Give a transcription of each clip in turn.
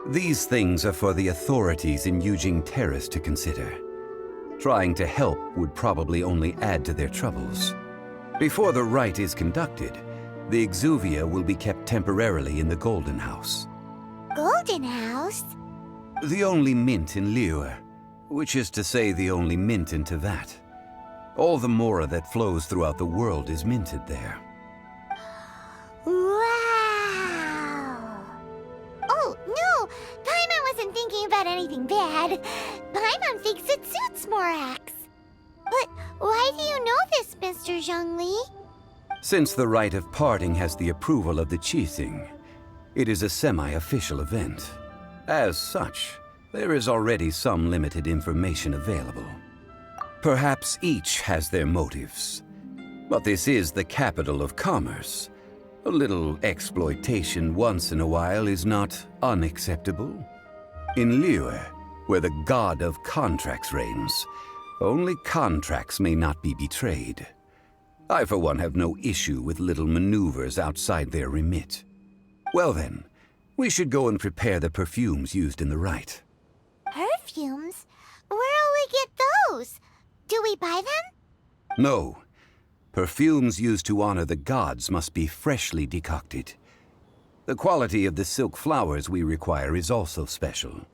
These things are for the authorities in Yujing Terrace to consider. Trying to help would probably only add to their troubles. Before the rite is conducted, the exuvia will be kept temporarily in the Golden House. Golden House? The only mint in liyue, which is to say the only mint in Teyvat. All the mora that flows throughout the world is minted there. Wow! Oh, no! Paimon wasn't thinking about anything bad. Paimon thinks it suits Morax. But why do you know this, Mr. Zhongli? Since the rite of parting has the approval of the G.I.X, it is a semi-official event. As such, there is already some limited information available. Perhaps each has their motives. But this is the capital of commerce. A little exploitation once in a while is not unacceptable. In liyue, where the god of contracts reigns, only contracts may not be betrayed. I, for one, have no issue with little maneuvers outside their remit. Well then, we should go and prepare the perfumes used in the rite. Perfumes? Where'll we get those? Do we buy them? No. Perfumes used to honor the gods must be freshly decocted. The quality of the silk flowers we require is also special.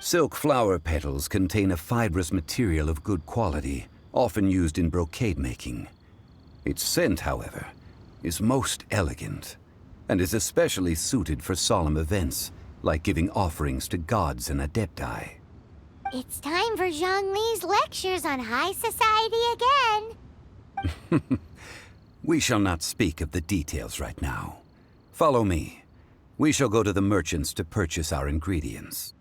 Silk flower petals contain a fibrous material of good quality, often used in brocade making. Its scent, however, is most elegant, and is especially suited for solemn events, like giving offerings to gods and adepti. It's time for Zhongli's lectures on high society again. We shall not speak of the details right now. Follow me. We shall go to the merchants to purchase our ingredients.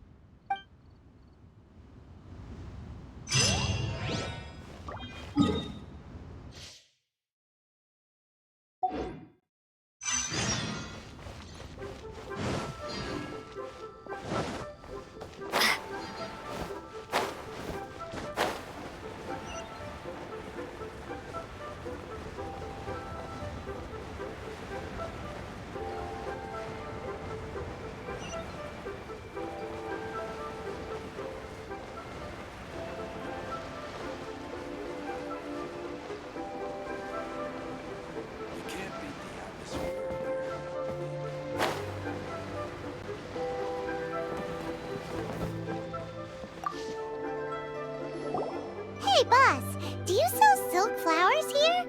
Hey, boss, do you sell silk flowers here?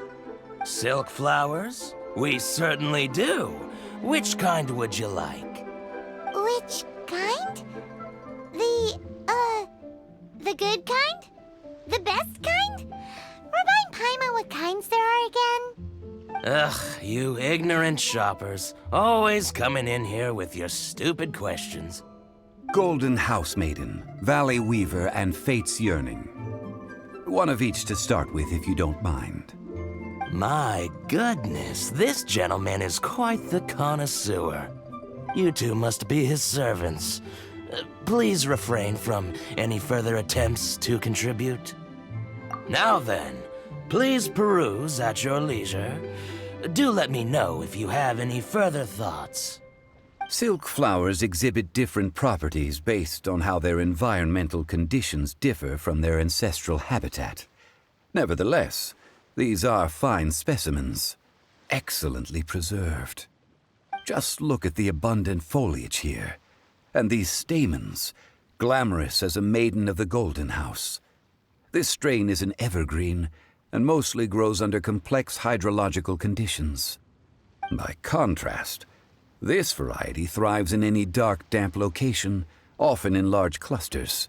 Silk flowers? We certainly do. Which kind would you like? Which kind? The good kind? The best kind? Remind Paimon what kinds there are again? Ugh, you ignorant shoppers. Always coming in here with your stupid questions. Golden House Maiden, Valley Weaver, and Fate's Yearning. One of each to start with, if you don't mind. My goodness, this gentleman is quite the connoisseur. You two must be his servants. Please refrain from any further attempts to contribute. Now then, please peruse at your leisure. Do let me know if you have any further thoughts. Silk flowers exhibit different properties based on how their environmental conditions differ from their ancestral habitat. Nevertheless, these are fine specimens, excellently preserved. Just look at the abundant foliage here, and these stamens, glamorous as a maiden of the Golden House. This strain is an evergreen, and mostly grows under complex hydrological conditions. By contrast, this variety thrives in any dark, damp location, often in large clusters.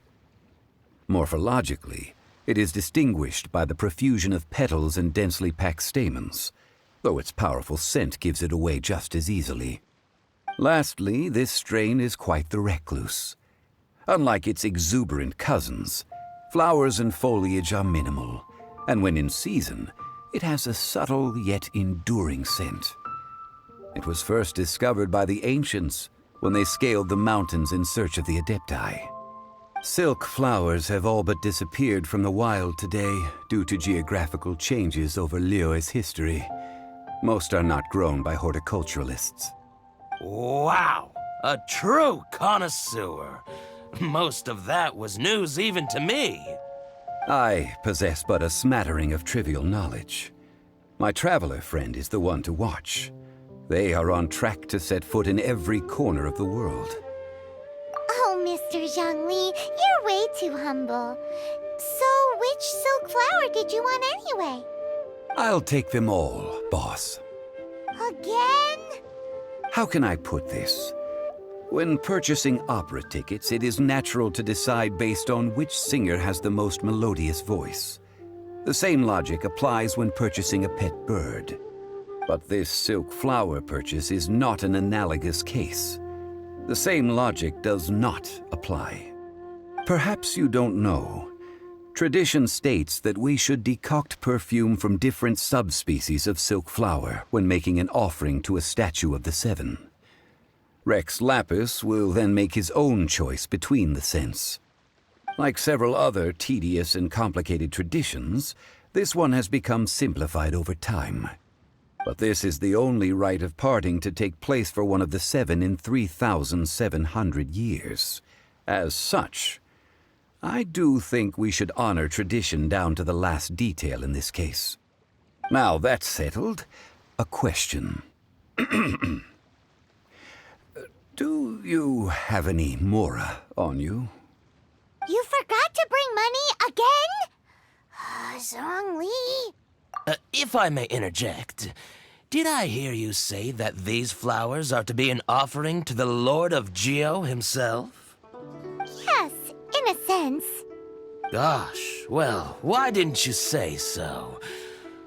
Morphologically, it is distinguished by the profusion of petals and densely packed stamens, though its powerful scent gives it away just as easily. Lastly, this strain is quite the recluse. Unlike its exuberant cousins, flowers and foliage are minimal, and when in season, it has a subtle yet enduring scent. It was first discovered by the ancients when they scaled the mountains in search of the adepti. Silk flowers have all but disappeared from the wild today due to geographical changes over liyue's history. Most are not grown by horticulturalists. Wow! A true connoisseur. Most of that was news even to me. I possess but a smattering of trivial knowledge. My traveler friend is the one to watch. They are on track to set foot in every corner of the world. Oh, Mr. Zhongli, you're way too humble. So, which silk flower did you want anyway? I'll take them all, boss. Again? How can I put this? When purchasing opera tickets, it is natural to decide based on which singer has the most melodious voice. The same logic applies when purchasing a pet bird. But this silk flower purchase is not an analogous case. The same logic does not apply. Perhaps you don't know. Tradition states that we should decoct perfume from different subspecies of silk flower when making an offering to a statue of the seven. Rex Lapis will then make his own choice between the scents. Like several other tedious and complicated traditions, this one has become simplified over time. But this is the only rite of parting to take place for one of the seven in 3,700 years. As such, I do think we should honor tradition down to the last detail in this case. Now that's settled, a question. Do you have any mora on you? You forgot to bring money again? Zhongli. If I may interject, did I hear you say that these flowers are to be an offering to the Lord of Geo himself? Yes, in a sense. Gosh, well, why didn't you say so?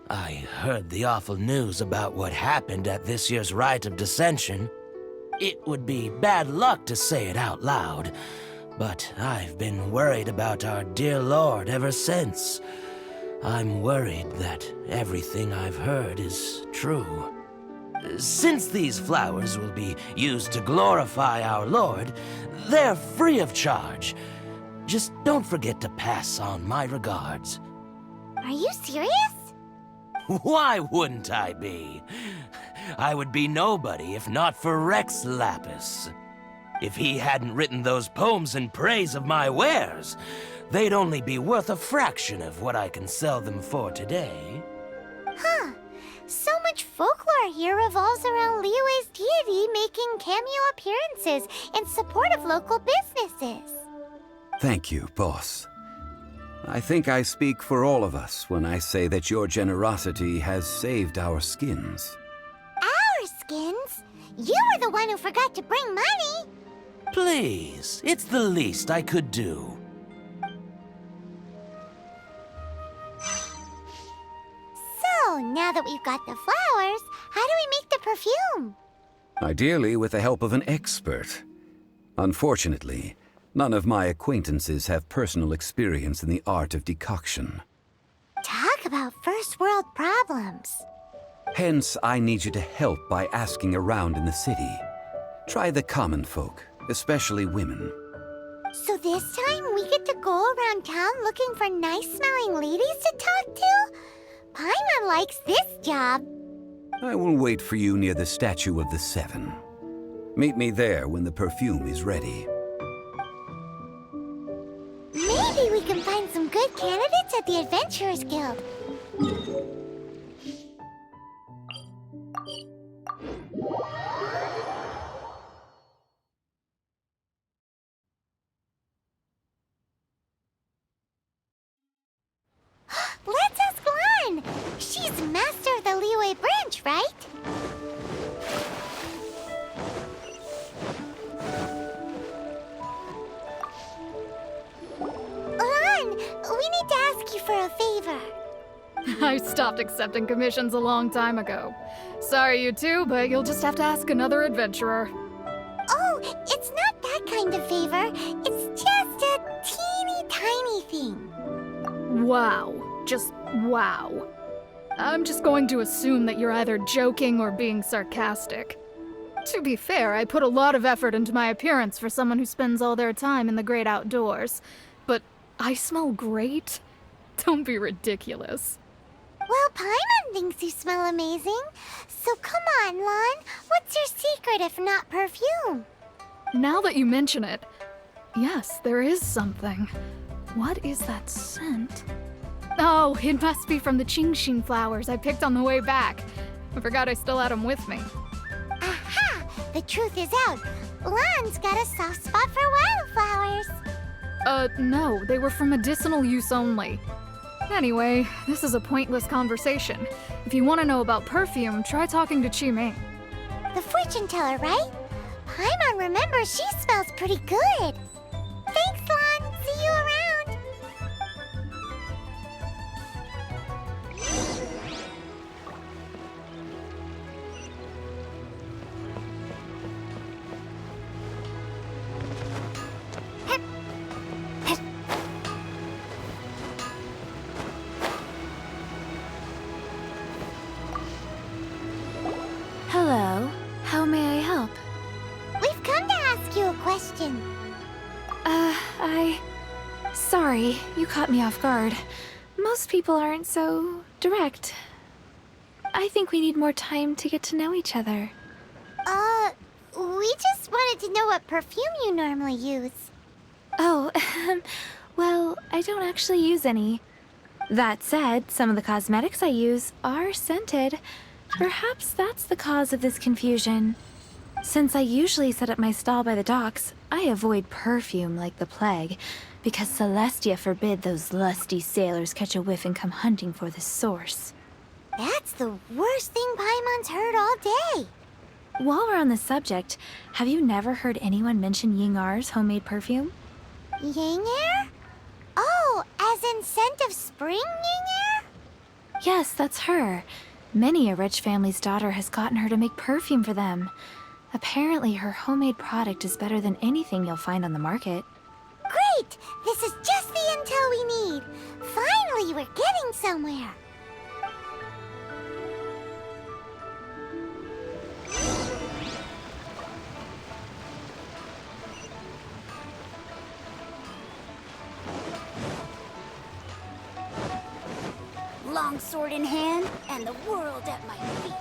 I heard the awful news about what happened at this year's Rite of Dissension. It would be bad luck to say it out loud, but I've been worried about our dear Lord ever since. I'm worried that everything I've heard is true. Since these flowers will be used to glorify our Lord, they're free of charge. Just don't forget to pass on my regards. Are you serious? Why wouldn't I be? I would be nobody if not for Rex Lapis. If he hadn't written those poems in praise of my wares, they'd only be worth a fraction of what I can sell them for today. Huh. So much folklore here revolves around liyue's deity making cameo appearances in support of local businesses. Thank you, boss. I think I speak for all of us when I say that your generosity has saved our skins. Our skins? You were the one who forgot to bring money. Please, it's the least I could do. So, now that we've got the flowers, how do we make the perfume? Ideally with the help of an expert. Unfortunately, none of my acquaintances have personal experience in the art of decoction. Talk about first world problems. Hence, I need you to help by asking around in the city. Try the common folk, especially women. So this time we get to go around town looking for nice-smelling ladies to talk to? Paimon likes this job. I will wait for you near the statue of the seven. Meet me there when the perfume is ready. Maybe we can find some good candidates at the Adventurers Guild. Let's ask Lan! She's master of the liyue branch, right? Lan, we need to ask you for a favor. I stopped accepting commissions a long time ago. Sorry, you two, but you'll just have to ask another adventurer. Oh, it's not that kind of favor. It's just a teeny tiny thing. Wow. Just wow. I'm just going to assume that you're either joking or being sarcastic. To be fair, I put a lot of effort into my appearance for someone who spends all their time in the great outdoors. But I smell great? Don't be ridiculous. Well, Paimon thinks you smell amazing. So come on, Lan. What's your secret if not perfume? Now that you mention it, yes, there is something. What is that scent? Oh, it must be from the Qingxin flowers I picked on the way back. I forgot I still had them with me. Aha! The truth is out. Lan's got a soft spot for wildflowers. No, they were for medicinal use only. Anyway, this is a pointless conversation. If you want to know about perfume, try talking to Qiming. The fortune teller, right? Paimon remembers she smells pretty good. Thanks, Lan. See you around. Hello. How may I help? We've come to ask you a question. Sorry, you caught me off guard. Most people aren't so direct. I think we need more time to get to know each other. We just wanted to know what perfume you normally use. Oh, well, I don't actually use any. That said, some of the cosmetics I use are scented. Perhaps that's the cause of this confusion. Since I usually set up my stall by the docks, I avoid perfume like the plague, because Celestia forbid those lusty sailors catch a whiff and come hunting for the source. That's the worst thing Paimon's heard all day. While we're on the subject, have you never heard anyone mention Ying-Ar's homemade perfume? Ying-Er? Oh, as in scent of spring, Ying-Er? Yes, that's her. Many a rich family's daughter has gotten her to make perfume for them. Apparently, her homemade product is better than anything you'll find on the market. Great! This is just the intel we need. Finally, we're getting somewhere. Long sword in hand, and the world at my feet.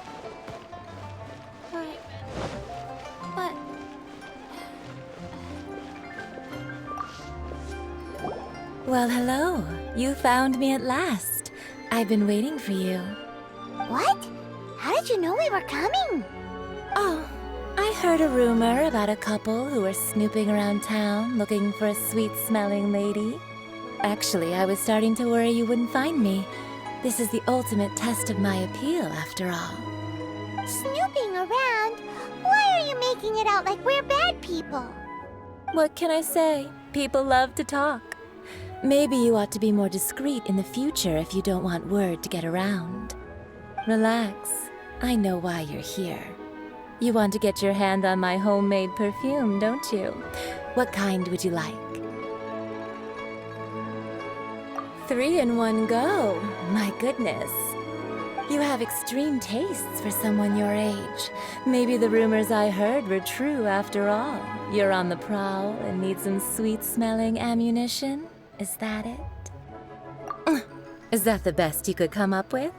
But... Well, hello. You found me at last. I've been waiting for you. What? How did you know we were coming? Oh, I heard a rumor about a couple who were snooping around town looking for a sweet-smelling lady. Actually, I was starting to worry you wouldn't find me. This is the ultimate test of my appeal, after all. Snooping around? Why are you making it out like we're bad people? What can I say? People love to talk. Maybe you ought to be more discreet in the future if you don't want word to get around. Relax. I know why you're here. You want to get your hand on my homemade perfume, don't you? What kind would you like? 3 in one go. My goodness. You have extreme tastes for someone your age. Maybe the rumors I heard were true after all. You're on the prowl and need some sweet-smelling ammunition? Is that it? Is that the best you could come up with?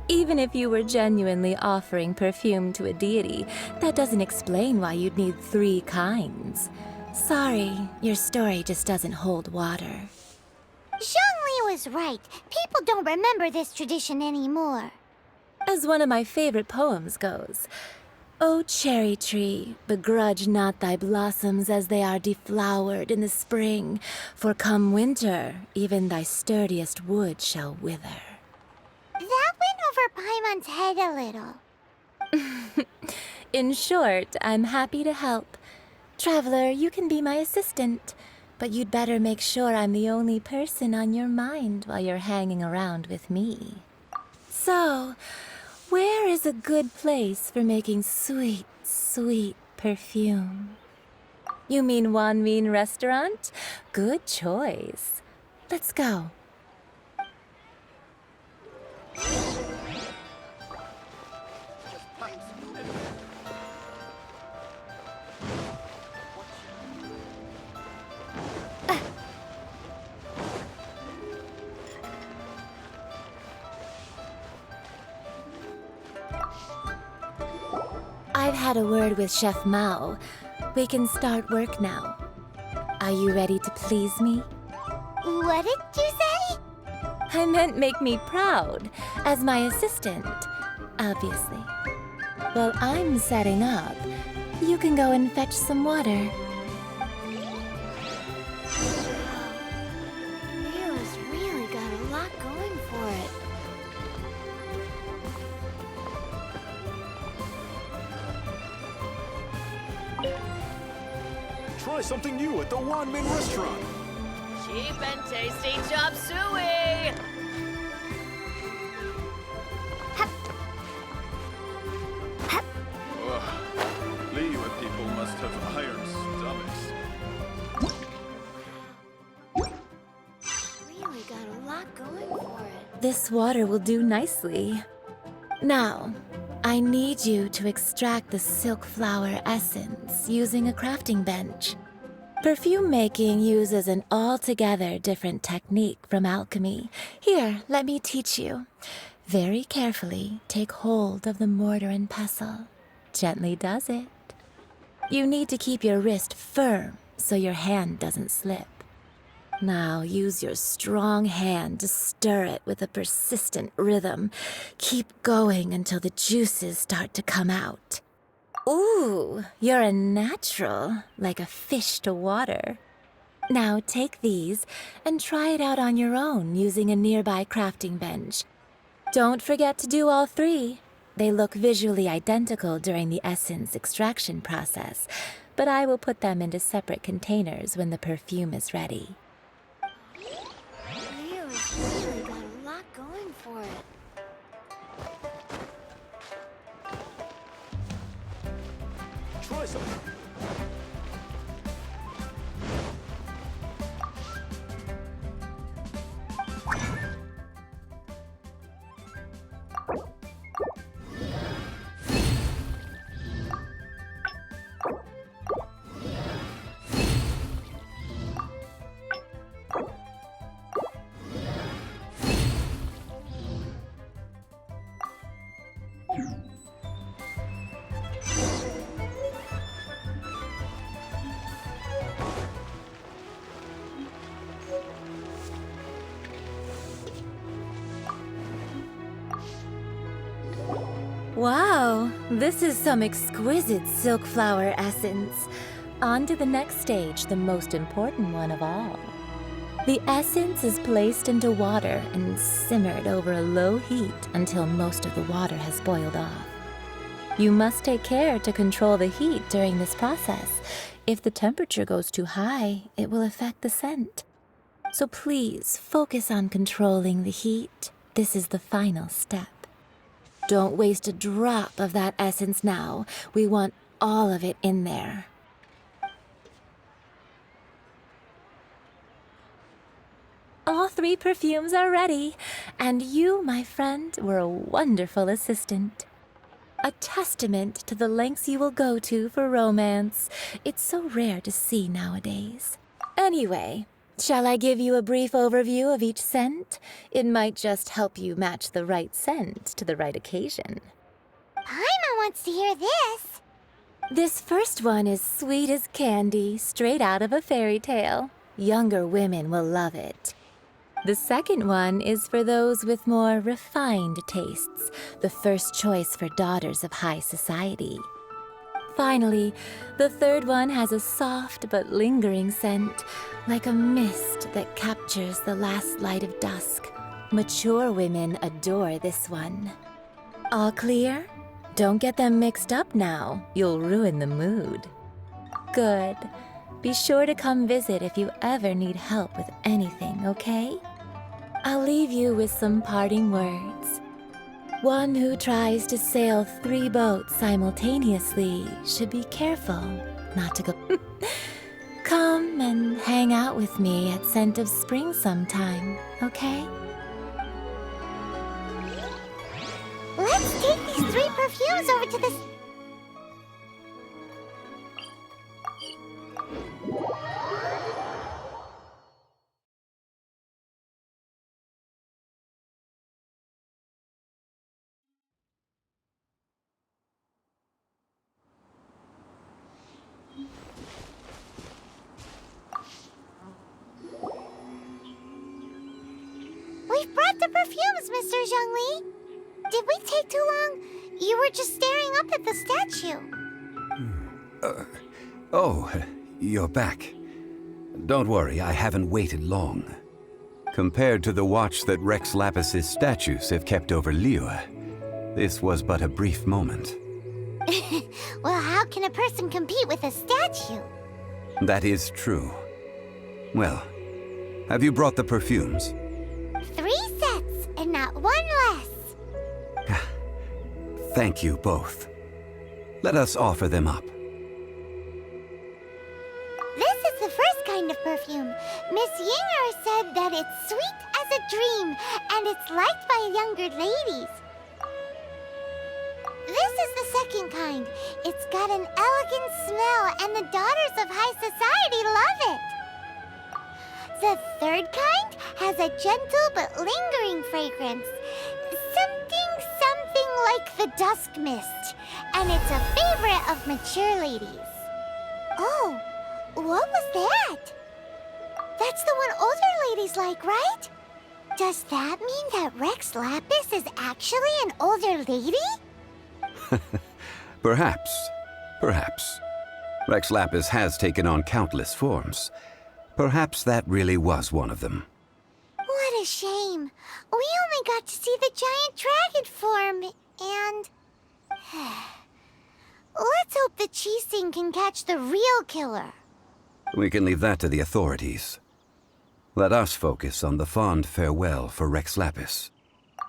Even if you were genuinely offering perfume to a deity, that doesn't explain why you'd need 3 kinds. Sorry, your story just doesn't hold water. Zhongli was right. People don't remember this tradition anymore. As one of my favorite poems goes, O cherry tree, begrudge not thy blossoms as they are deflowered in the spring, for come winter, even thy sturdiest wood shall wither. That went over Paimon's head a little. In short, I'm happy to help. Traveler, you can be my assistant, but you'd better make sure I'm the only person on your mind while you're hanging around with me. So, where is a good place for making sweet, sweet perfume? You mean Wanmin Restaurant? Good choice. Let's go. I've had a word with Chef Mao. We can start work now. Are you ready to please me? What did you say? I meant make me proud, as my assistant, obviously. While I'm setting up, you can go and fetch some water. Liyue's really got a lot going for it. Try something new at the Wanmin restaurant. Cheap and tasty chop suey! Ugh. Liyue people must have iron stomachs. Really got a lot going for it. This water will do nicely. Now, I need you to extract the silk flower essence using a crafting bench. Perfume making uses an altogether different technique from alchemy. Here, let me teach you. Very carefully, take hold of the mortar and pestle. Gently does it. You need to keep your wrist firm so your hand doesn't slip. Now use your strong hand to stir it with a persistent rhythm. Keep going until the juices start to come out. Ooh, you're a natural, like a fish to water. Now take these and try it out on your own using a nearby crafting bench. Don't forget to do all three. They look visually identical during the essence extraction process, but I will put them into separate containers when the perfume is ready. Liyue's really got a lot going for it. Try something. Wow, this is some exquisite silk flower essence. On to the next stage, the most important one of all. The essence is placed into water and simmered over a low heat until most of the water has boiled off. You must take care to control the heat during this process. If the temperature goes too high, it will affect the scent. So please focus on controlling the heat. This is the final step. Don't waste a drop of that essence now. We want all of it in there. All three perfumes are ready, and you, my friend, were a wonderful assistant. A testament to the lengths you will go to for romance. It's so rare to see nowadays. Anyway, shall I give you a brief overview of each scent? It might just help you match the right scent to the right occasion. Paimon wants to hear this. This first one is sweet as candy, straight out of a fairy tale. Younger women will love it. The second one is for those with more refined tastes, the first choice for daughters of high society. Finally, the third one has a soft but lingering scent, like a mist that captures the last light of dusk. Mature women adore this one. All clear? Don't get them mixed up now. You'll ruin the mood. Good. Be sure to come visit if you ever need help with anything, okay? I'll leave you with some parting words. One who tries to sail 3 boats simultaneously should be careful not to go. Come and hang out with me at Scent of Spring sometime, okay? Let's take these 3 perfumes over to the... Mr. Zhongli? Did we take too long? You were just staring up at the statue. Oh, you're back. Don't worry, I haven't waited long. Compared to the watch that Rex Lapis's statues have kept over Liyue, this was but a brief moment. Well, how can a person compete with a statue? That is true. Well, have you brought the perfumes? 3 sets, and not 1 less. Thank you both. Let us offer them up. This is the first kind of perfume. Miss Yinger said that it's sweet as a dream, and it's liked by younger ladies. This is the second kind. It's got an elegant smell, and the daughters of high society love it. The third kind has a gentle but lingering fragrance. Something like the dusk mist, and it's a favorite of mature ladies. Oh, what was that? That's the one older ladies like, right? Does that mean that Rex Lapis is actually an older lady? Perhaps. Rex Lapis has taken on countless forms. Perhaps that really was one of them. What a shame. We only got to see the giant dragon form, and... Let's hope the G.I.X can catch the real killer. We can leave that to the authorities. Let us focus on the fond farewell for Rex Lapis.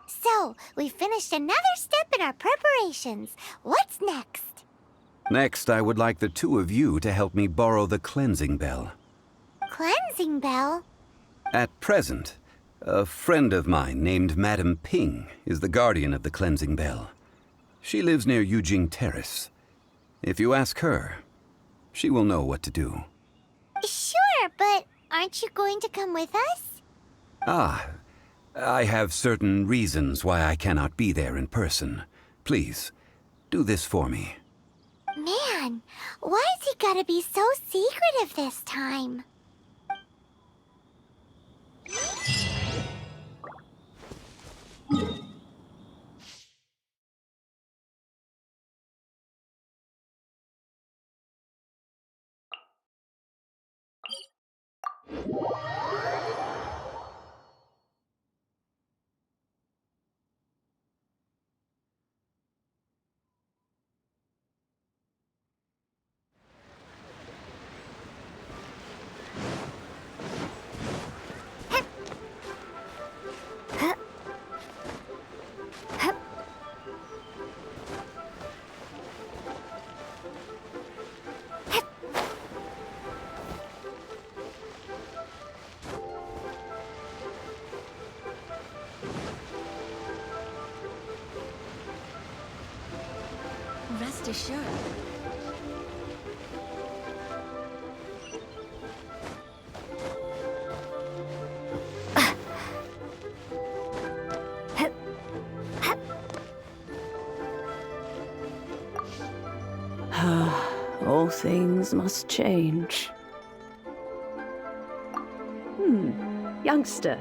So, we finished another step in our preparations. What's next? Next, I would like the two of you to help me borrow the cleansing bell. Cleansing bell? At present, a friend of mine named Madame Ping is the guardian of the cleansing bell. She lives near Yujing Terrace. If you ask her, she will know what to do. Sure, but aren't you going to come with us? I have certain reasons why I cannot be there in person. Please, do this for me. Man, why has he gotta be so secretive this time? Rest assured. All things must change. Youngster,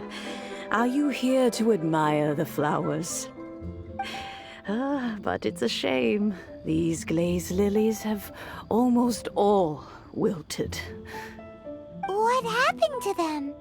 are you here to admire the flowers? But it's a shame. These glazed lilies have almost all wilted. What happened to them?